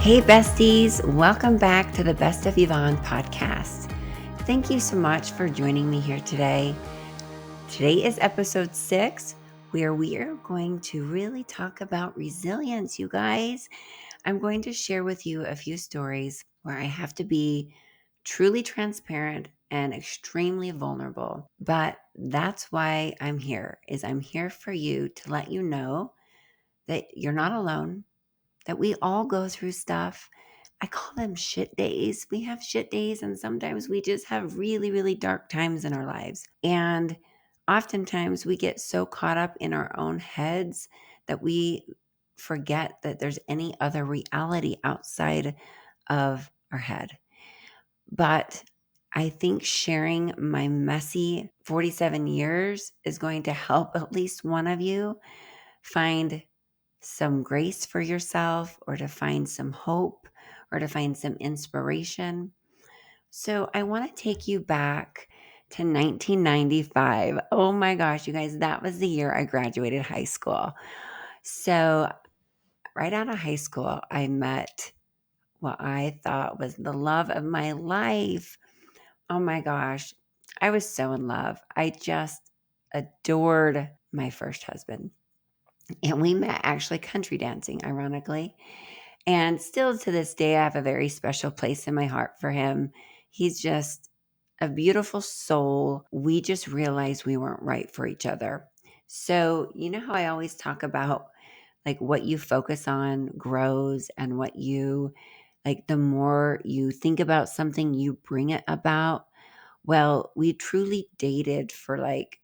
Hey, besties, welcome back to the Best of Yvonne podcast. Thank you so much for joining me here today. Today is episode 6, where we are going to really talk about resilience, you guys. I'm going to share with you a few stories where I have to be truly transparent and extremely vulnerable. But that's why I'm here, I'm here for you to let you know that you're not alone, that we all go through stuff. I call them shit days. We have shit days, and sometimes we just have really, really dark times in our lives. And oftentimes we get so caught up in our own heads that we forget that there's any other reality outside of our head. But I think sharing my messy 47 years is going to help at least one of you find some grace for yourself, or to find some hope, or to find some inspiration. So I want to take you back to 1995. Oh my gosh, you guys, that was the year I graduated high school. So right out of high school, I met what I thought was the love of my life. Oh my gosh, I was so in love. I just adored my first husband. And we met actually country dancing, ironically. And still to this day, I have a very special place in my heart for him. He's just a beautiful soul. We just realized we weren't right for each other. So, you know how I always talk about like what you focus on grows, and what you like, the more you think about something, you bring it about. Well, we truly dated for like,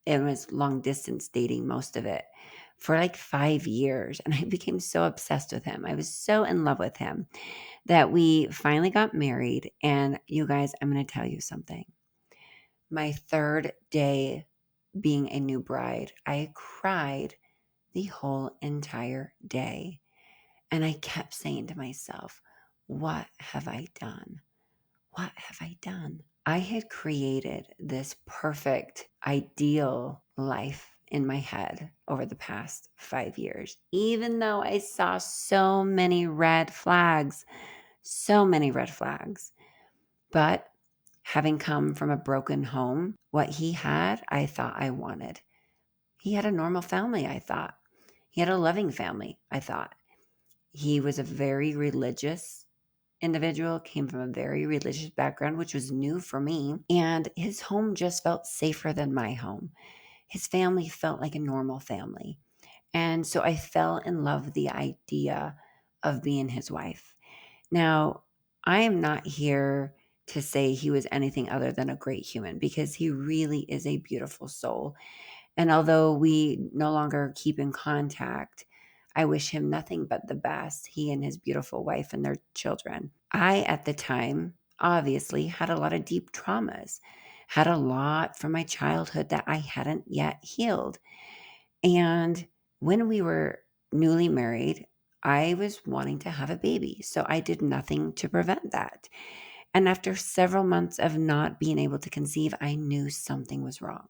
it was long distance dating, most of it, for like 5 years. And I became so obsessed with him. I was so in love with him that we finally got married. And you guys, I'm going to tell you something. My third day being a new bride, I cried the whole entire day. And I kept saying to myself, what have I done? What have I done? I had created this perfect, ideal life in my head over the past 5 years, even though I saw so many red flags, so many red flags. But having come from a broken home, what he had, I thought I wanted. He had a normal family, I thought. He had a loving family, I thought. He was a very religious individual, came from a very religious background, which was new for me. And his home just felt safer than my home. His family felt like a normal family. And so I fell in love with the idea of being his wife. Now, I am not here to say he was anything other than a great human, because he really is a beautiful soul. And although we no longer keep in contact, I wish him nothing but the best, he and his beautiful wife and their children. I, at the time, obviously had a lot of deep traumas, had a lot from my childhood that I hadn't yet healed. And when we were newly married, I was wanting to have a baby. So I did nothing to prevent that. And after several months of not being able to conceive, I knew something was wrong.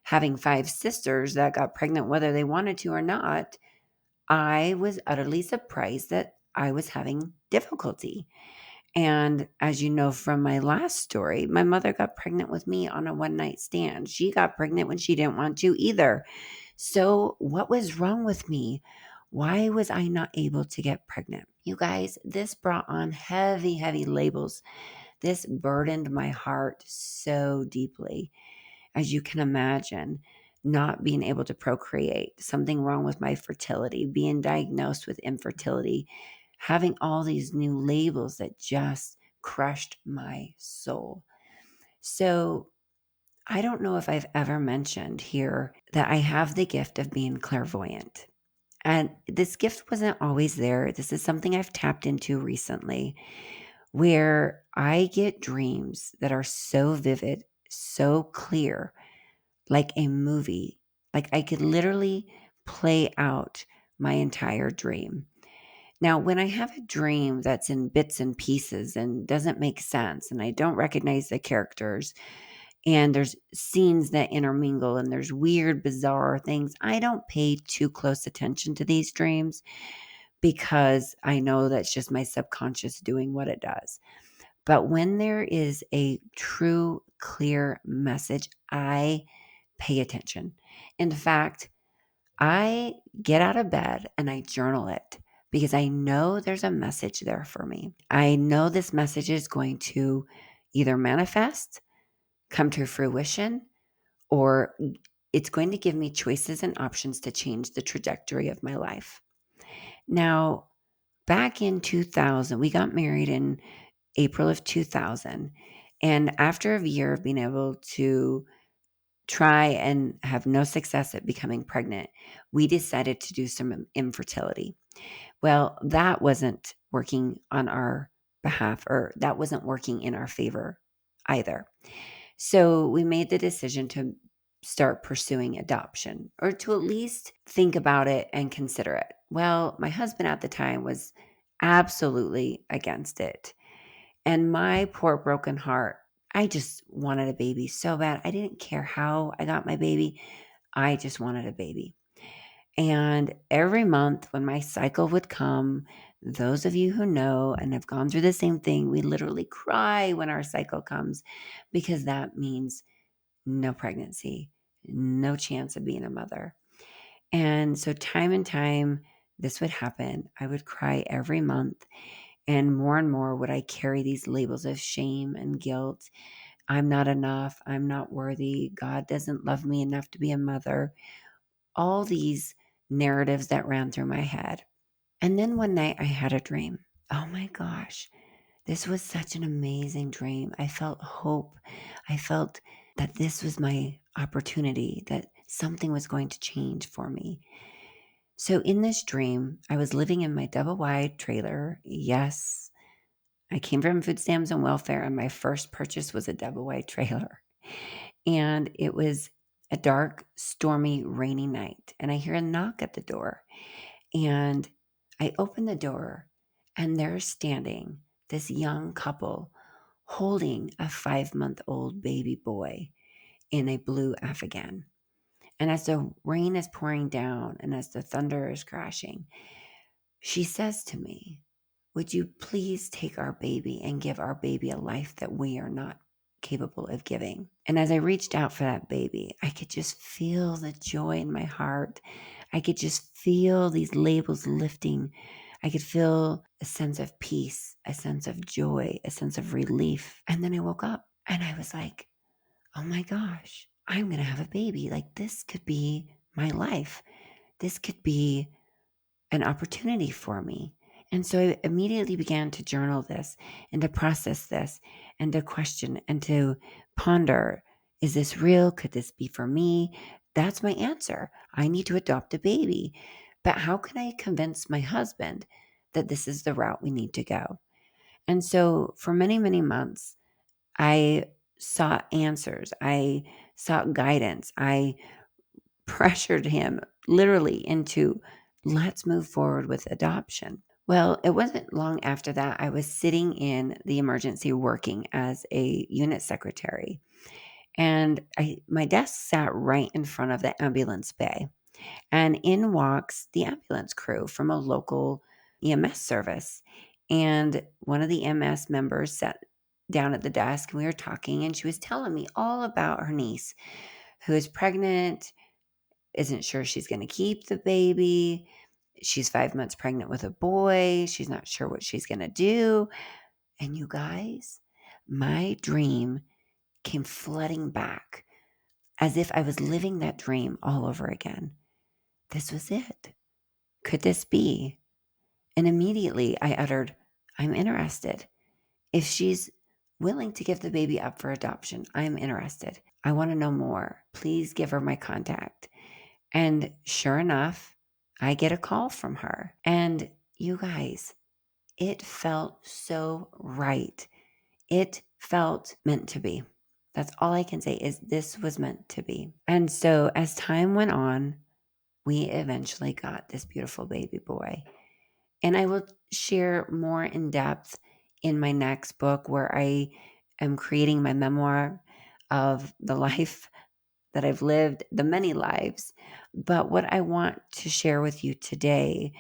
Having 5 sisters that got pregnant whether they wanted to or not, I was utterly surprised that I was having difficulty. And as you know from my last story, my mother got pregnant with me on a one-night stand. She got pregnant when she didn't want to either. So what was wrong with me? Why was I not able to get pregnant? You guys, this brought on heavy, heavy labels. This burdened my heart so deeply. As you can imagine, not being able to procreate, something wrong with my fertility, being diagnosed with infertility, having all these new labels that just crushed my soul. So I don't know if I've ever mentioned here that I have the gift of being clairvoyant. And this gift wasn't always there. This is something I've tapped into recently, where I get dreams that are so vivid, so clear, like a movie. Like I could literally play out my entire dream. Now, when I have a dream that's in bits and pieces and doesn't make sense, and I don't recognize the characters, and there's scenes that intermingle, and there's weird, bizarre things, I don't pay too close attention to these dreams, because I know that's just my subconscious doing what it does. But when there is a true, clear message, I pay attention. In fact, I get out of bed and I journal it because I know there's a message there for me. I know this message is going to either manifest, come to fruition, or it's going to give me choices and options to change the trajectory of my life. Now, back in 2000, we got married in April of 2000. And after a year of being able to try and have no success at becoming pregnant, we decided to do some infertility. Well, that wasn't working on our behalf, or that wasn't working in our favor either. So we made the decision to start pursuing adoption, or to at least think about it and consider it. Well, my husband at the time was absolutely against it. And my poor broken heart, I just wanted a baby so bad. I didn't care how I got my baby. I just wanted a baby. And every month when my cycle would come, those of you who know and have gone through the same thing, we literally cry when our cycle comes, because that means no pregnancy, no chance of being a mother. And so time and time, this would happen. I would cry every month. And more would I carry these labels of shame and guilt. I'm not enough. I'm not worthy. God doesn't love me enough to be a mother. All these narratives that ran through my head. And then one night I had a dream. Oh my gosh. This was such an amazing dream. I felt hope. I felt that this was my opportunity, that something was going to change for me. So in this dream, I was living in my double wide trailer. Yes, I came from food stamps and welfare, and my first purchase was a double wide trailer. And it was a dark, stormy, rainy night. And I hear a knock at the door. And I open the door, and they're standing, this young couple, holding a 5-month-old baby boy in a blue Afghan. And as the rain is pouring down and as the thunder is crashing, she says to me, "Would you please take our baby and give our baby a life that we are not capable of giving?" And as I reached out for that baby, I could just feel the joy in my heart. I could just feel these labels lifting. I could feel a sense of peace, a sense of joy, a sense of relief. And then I woke up and I was like, oh my gosh, I'm going to have a baby. Like, this could be my life. This could be an opportunity for me. And so I immediately began to journal this and to process this and to question and to ponder, is this real? Could this be for me? That's my answer. I need to adopt a baby. But how can I convince my husband that this is the route we need to go? And so for many, many months, I sought answers. I sought guidance. I pressured him literally into, let's move forward with adoption. Well, it wasn't long after that I was sitting in the emergency working as a unit secretary. And my desk sat right in front of the ambulance bay. And in walks the ambulance crew from a local EMS service. And one of the EMS members sat down at the desk and we were talking, and she was telling me all about her niece who is pregnant, isn't sure she's going to keep the baby. She's 5 months pregnant with a boy. She's not sure what she's going to do. And you guys, my dream came flooding back as if I was living that dream all over again. This was it. Could this be? And immediately I uttered, I'm interested. If she's willing to give the baby up for adoption, I'm interested. I want to know more. Please give her my contact. And sure enough, I get a call from her. And you guys, it felt so right. It felt meant to be. That's all I can say, is this was meant to be. And so as time went on, we eventually got this beautiful baby boy. And I will share more in depth in my next book, where I am creating my memoir of the life that I've lived, the many lives. But what I want to share with you today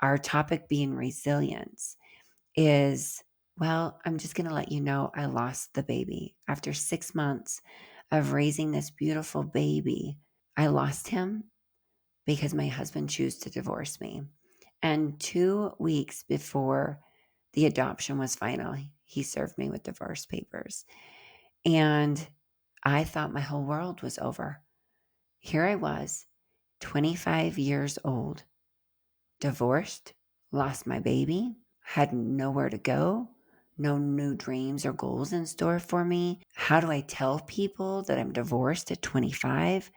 our topic being resilience is, well, I'm just going to let you know I lost the baby. After 6 months of raising this beautiful baby, I lost him because my husband chose to divorce me. And 2 weeks before the adoption was final, he served me with divorce papers. And I thought my whole world was over. Here I was, 25 years old, divorced, lost my baby, had nowhere to go, no new dreams or goals in store for me. How do I tell people that I'm divorced at 25?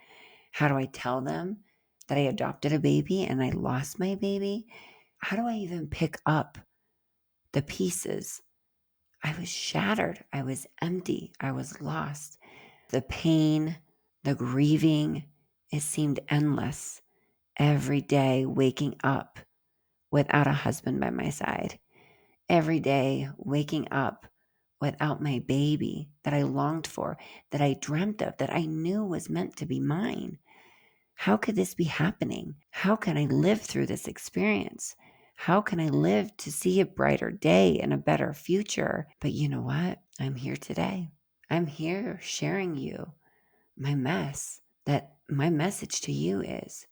How do I tell them that I adopted a baby and I lost my baby? How do I even pick up the pieces? I was shattered. I was empty. I was lost. The pain, the grieving, it seemed endless. Every day waking up without a husband by my side. Every day waking up without my baby that I longed for, that I dreamt of, that I knew was meant to be mine. How could this be happening? How can I live through this experience? How can I live to see a brighter day and a better future? But you know what? I'm here today. I'm here sharing you my mess. That my message to you is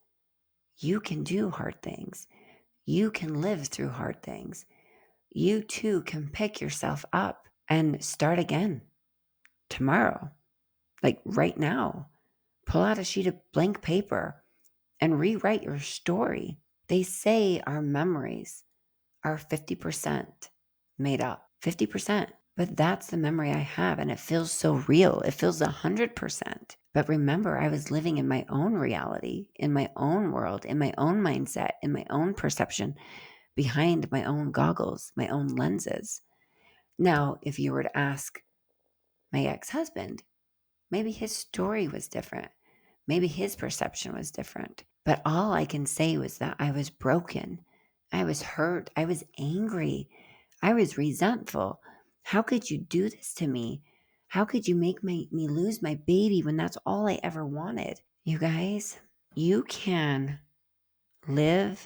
you can do hard things. You can live through hard things. You too can pick yourself up and start again tomorrow, like right now. Pull out a sheet of blank paper and rewrite your story. They say our memories are 50% made up, 50%. But that's the memory I have, and it feels so real. It feels 100%. But remember, I was living in my own reality, in my own world, in my own mindset, in my own perception, behind my own goggles, my own lenses. Now, if you were to ask my ex-husband, maybe his story was different. Maybe his perception was different. But all I can say was that I was broken. I was hurt. I was angry. I was resentful. How could you do this to me? How could you make me lose my baby when that's all I ever wanted? You guys, you can live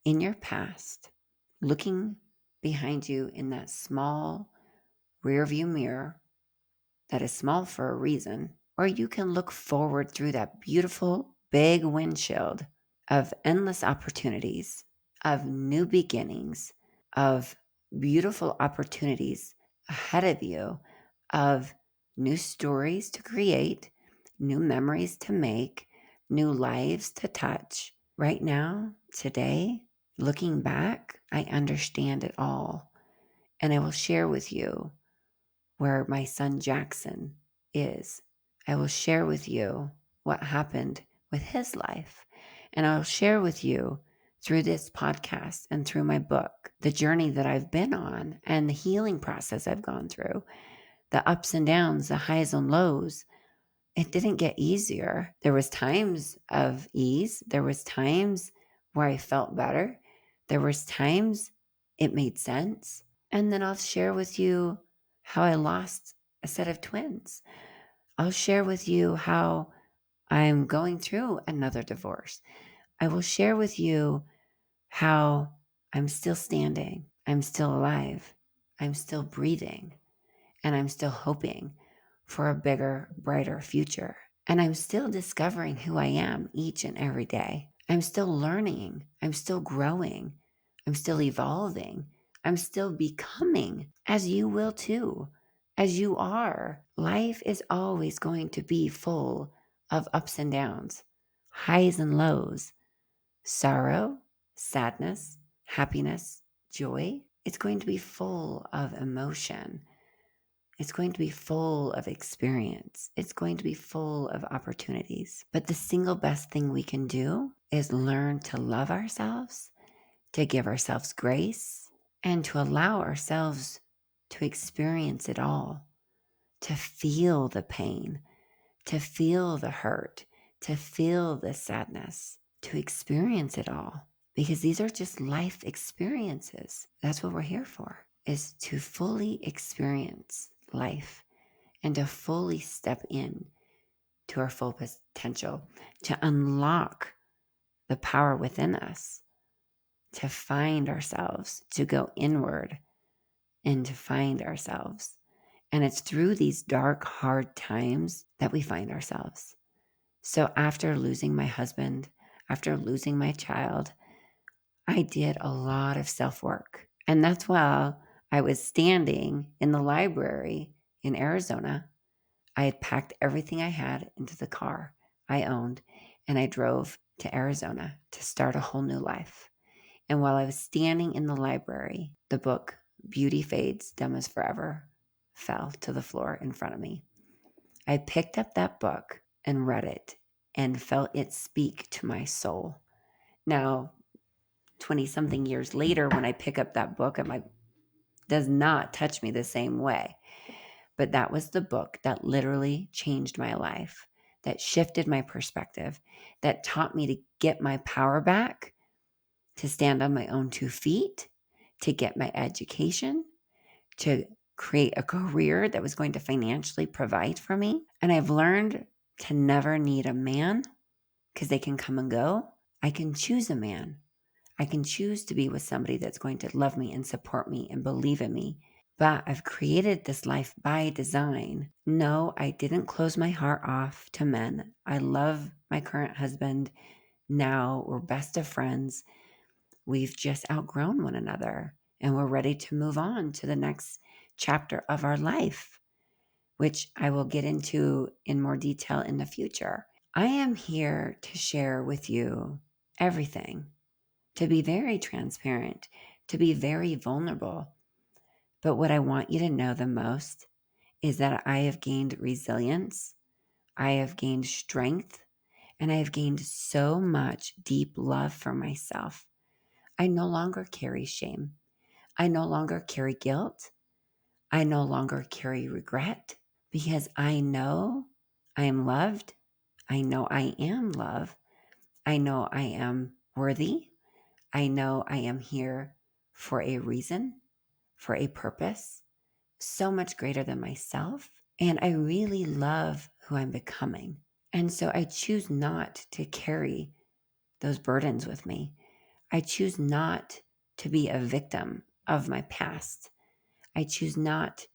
in your past, looking behind you in that small rearview mirror that is small for a reason, or you can look forward through that beautiful big windshield of endless opportunities, of new beginnings, of beautiful opportunities ahead of you, of new stories to create, new memories to make, new lives to touch. Right now, today, looking back, I understand it all. And I will share with you where my son Jackson is. I will share with you what happened with his life. And I'll share with you through this podcast and through my book, the journey that I've been on and the healing process I've gone through, the ups and downs, the highs and lows. It didn't get easier. There was times of ease. There was times where I felt better. There was times it made sense. And then I'll share with you how I lost a set of twins. I'll share with you how I'm going through another divorce. I will share with you how I'm still standing. I'm still alive. I'm still breathing. And I'm still hoping for a bigger, brighter future. And I'm still discovering who I am each and every day. I'm still learning. I'm still growing. I'm still evolving. I'm still becoming, as you will too, as you are. Life is always going to be full of ups and downs, highs and lows, sorrow, sadness, happiness, joy. It's going to be full of emotion. It's going to be full of experience. It's going to be full of opportunities. But the single best thing we can do is learn to love ourselves, to give ourselves grace, and to allow ourselves to experience it all, to feel the pain, to feel the hurt, to feel the sadness, to experience it all. Because these are just life experiences. That's what we're here for, is to fully experience life and to fully step in to our full potential, to unlock the power within us, to find ourselves, to go inward and to find ourselves. And it's through these dark, hard times that we find ourselves. So after losing my husband, after losing my child, I did a lot of self-work. And that's while I was standing in the library in Arizona. I had packed everything I had into the car I owned, and I drove to Arizona to start a whole new life. And while I was standing in the library, the book Beauty Fades, Dumb as Forever fell to the floor in front of me. I picked up that book and read it and felt it speak to my soul. Now, 20 something years later, when I pick up that book, I'm like, does not touch me the same way. But that was the book that literally changed my life, that shifted my perspective, that taught me to get my power back, to stand on my own 2 feet, to get my education, to create a career that was going to financially provide for me. And I've learned to never need a man because they can come and go. I can choose a man. I can choose to be with somebody that's going to love me and support me and believe in me. But I've created this life by design. No, I didn't close my heart off to men. I love my current husband. Now we're best of friends. We've just outgrown one another and we're ready to move on to the next chapter of our life, which I will get into in more detail in the future. I am here to share with you everything, to be very transparent, to be very vulnerable. But what I want you to know the most is that I have gained resilience, I have gained strength, and I have gained so much deep love for myself. I no longer carry shame. I no longer carry guilt. I no longer carry regret because I know I am loved. I know I am love. I know I am worthy. I know I am here for a reason, for a purpose, so much greater than myself. And I really love who I'm becoming. And so I choose not to carry those burdens with me. I choose not to be a victim of my past. I choose not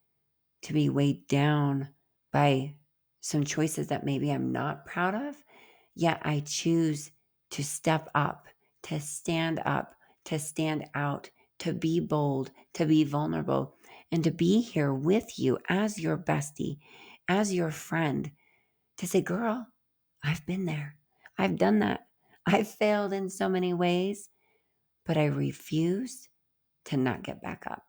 to be weighed down by some choices that maybe I'm not proud of. Yet I choose to step up, to stand out, to be bold, to be vulnerable, and to be here with you as your bestie, as your friend, to say, girl, I've been there. I've done that. I've failed in so many ways, but I refuse to not get back up.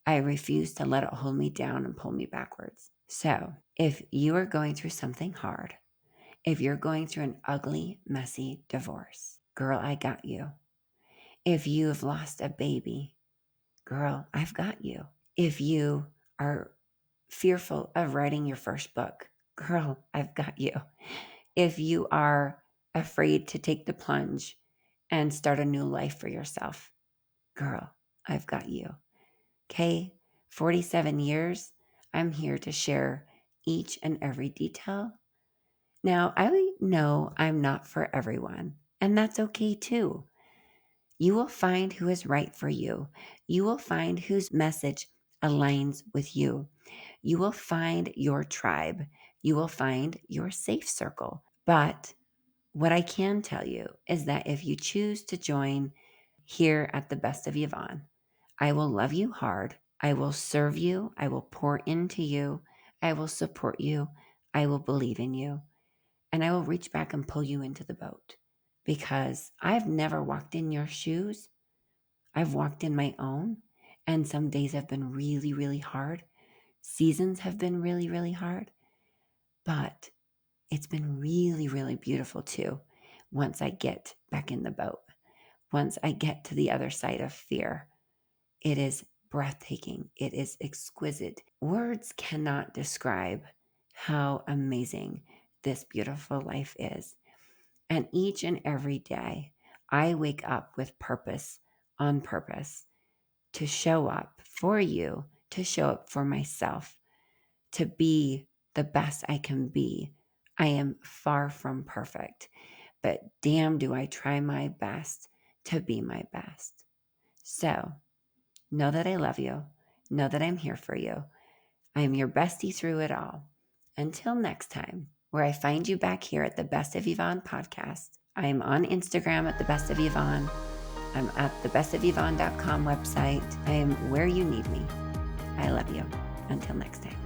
I refuse to let it hold me down and pull me backwards. So if you are going through something hard, if you're going through an ugly, messy divorce, girl, I got you. If you have lost a baby, girl, I've got you. If you are fearful of writing your first book, girl, I've got you. If you are afraid to take the plunge and start a new life for yourself, girl, I've got you. Okay, 47 years, I'm here to share each and every detail. Now, I know I'm not for everyone, and that's okay too. You will find who is right for you. You will find whose message aligns with you. You will find your tribe. You will find your safe circle. But what I can tell you is that if you choose to join here at the Best of Yvonne, I will love you hard. I will serve you. I will pour into you. I will support you. I will believe in you. And I will reach back and pull you into the boat because I've never walked in your shoes. I've walked in my own. And some days have been really, really hard. Seasons have been really, really hard. But it's been really, really beautiful too once I get back in the boat. Once I get to the other side of fear, it is breathtaking. It is exquisite. Words cannot describe how amazing this beautiful life is. And each and every day, I wake up with purpose on purpose to show up for you, to show up for myself, to be the best I can be. I am far from perfect, but damn, do I try my best to be my best. So know that I love you. Know that I'm here for you. I am your bestie through it all. Until next time, where I find you back here at the Best of Yvonne podcast. I am on Instagram at the Best of Yvonne. I'm at the bestofyvonne.com website. I am where you need me. I love you. Until next time.